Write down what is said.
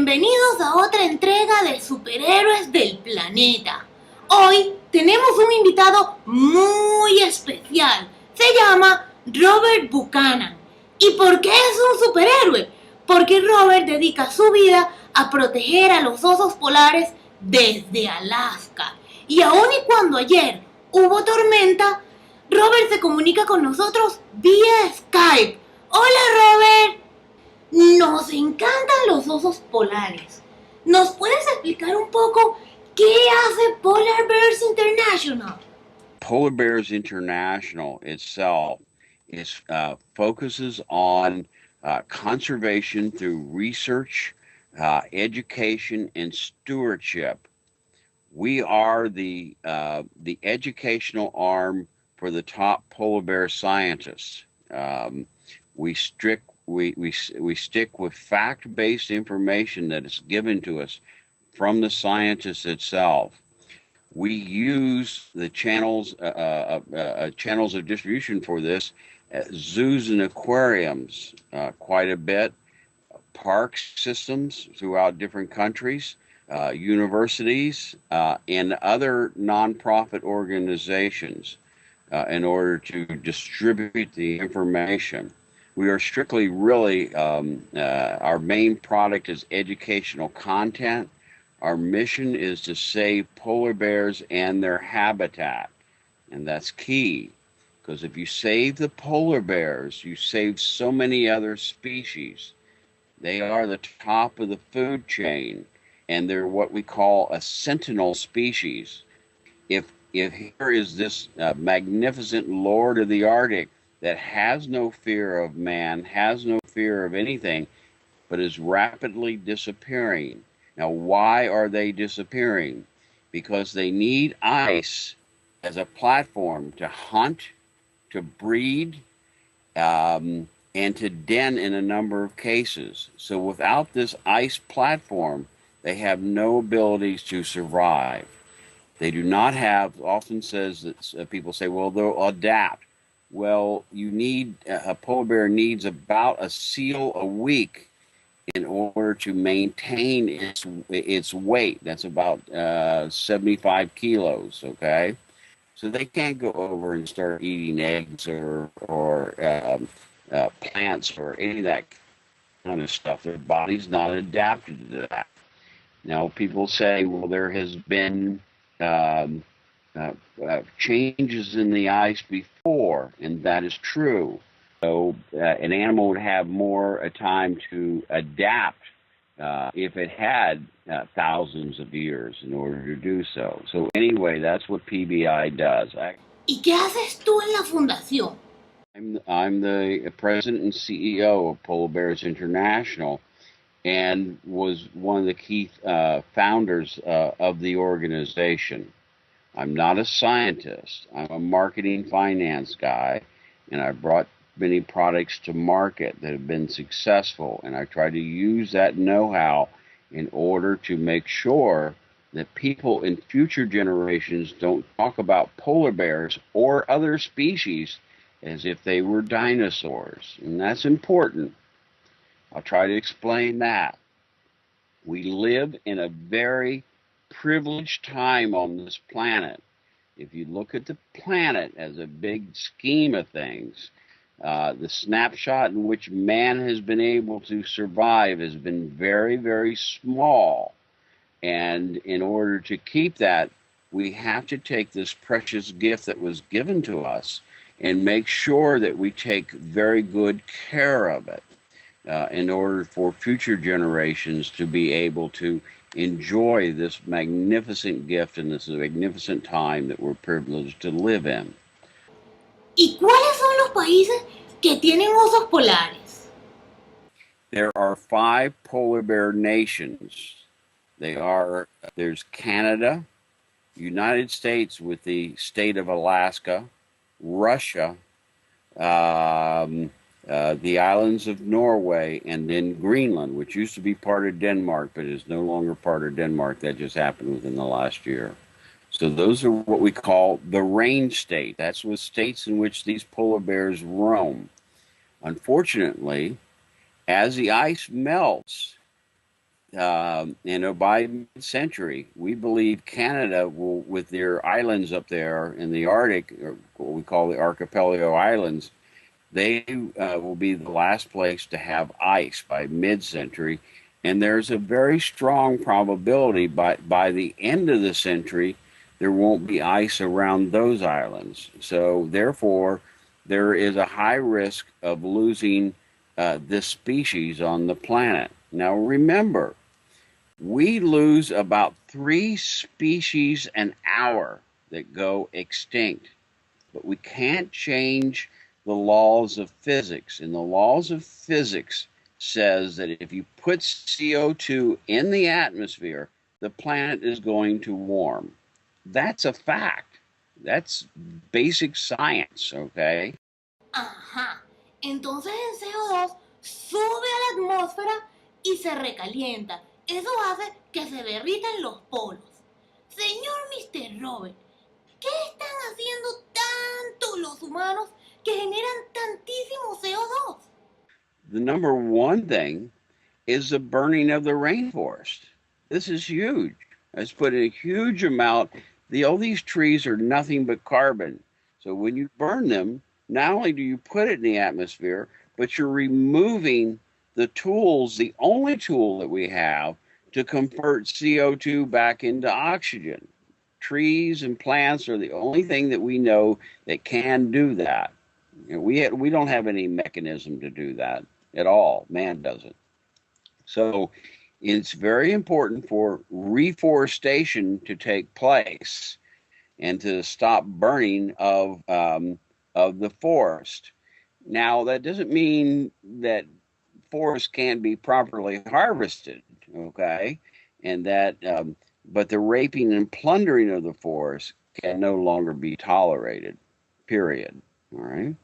Bienvenidos a otra entrega de Superhéroes del Planeta. Hoy tenemos un invitado muy especial. Se llama Robert Buchanan. ¿Y por qué es un superhéroe? Porque Robert dedica su vida a proteger a los osos polares desde Alaska. Y aun y cuando ayer hubo tormenta, Robert se comunica con nosotros vía Skype. Hola Robert. Nos encantan los osos polares. ¿Nos puedes explicar un poco qué hace Polar Bears International? Polar Bears International itself focuses on conservation through research, education, and stewardship. We are the educational arm for the top polar bear scientists. We stick with fact-based information that is given to us from the scientists itself. We use the channels of distribution for this at zoos and aquariums quite a bit, park systems throughout different countries, universities, and other nonprofit organizations in order to distribute the information. We are strictly our main product is educational content. Our mission is to save polar bears and their habitat. And that's key, because if you save the polar bears, you save so many other species. They are the top of the food chain, and they're what we call a sentinel species. If here is this magnificent lord of the Arctic that has no fear of man, has no fear of anything, but is rapidly disappearing. Now, why are they disappearing? Because they need ice as a platform to hunt, to breed, and to den in a number of cases. So without this ice platform, they have no abilities to survive. They do not have, often says that people say, well, they'll adapt. Well, a polar bear needs about a seal a week in order to maintain its weight. That's about 75 kilos, okay? So they can't go over and start eating eggs or plants or any of that kind of stuff. Their body's not adapted to that. Now, people say, well, there has been changes in the ice before, and that is true. So an animal would have more time to adapt if it had thousands of years in order to do so. So anyway, that's what PBI does. ¿Y qué haces tú en la fundación? I'm the president and CEO of Polar Bears International, and was one of the key founders of the organization. I'm not a scientist. I'm a marketing finance guy, and I brought many products to market that have been successful, and I try to use that know-how in order to make sure that people in future generations don't talk about polar bears or other species as if they were dinosaurs, and that's important. I'll try to explain that. We live in a very privileged time on this planet. If you look at the planet as a big scheme of things, the snapshot in which man has been able to survive has been very, very small. And in order to keep that, we have to take this precious gift that was given to us and make sure that we take very good care of it in order for future generations to be able to enjoy this magnificent gift and this magnificent time that we're privileged to live in. ¿Y cuáles son los países que tienen osos polares? There are 5 polar bear nations. There's Canada, United States with the state of Alaska, Russia, the islands of Norway, and then Greenland, which used to be part of Denmark, but is no longer part of Denmark. That just happened within the last year. So those are what we call the range state. That's the states in which these polar bears roam. Unfortunately, as the ice melts, By mid-century, we believe Canada will, with their islands up there in the Arctic, or what we call the Archipelago Islands, they will be the last place to have ice by mid-century. And there's a very strong probability by the end of the century, there won't be ice around those islands. So therefore, there is a high risk of losing this species on the planet. Now remember, we lose about 3 species an hour that go extinct, but we can't change the laws of physics. And the laws of physics says that if you put CO2 in the atmosphere, the planet is going to warm. That's a fact. That's basic science, okay? Ajá. Entonces el CO2 sube a la atmósfera y se recalienta. Eso hace que se derritan los polos. Señor Mr. Robert, ¿qué están haciendo tanto los humanos que generan tantísimo CO2? The number one thing is the burning of the rainforest. This is huge. It's putting a huge amount. All these trees are nothing but carbon. So when you burn them, not only do you put it in the atmosphere, but you're removing the tools, the only tool that we have to convert CO2 back into oxygen. Trees and plants are the only thing that we know that can do that. We don't have any mechanism to do that at all. Man doesn't. So it's very important for reforestation to take place and to stop burning of the forest. Now, that doesn't mean that forests can't be properly harvested, okay? And that, but the raping and plundering of the forest can no longer be tolerated, period. All right?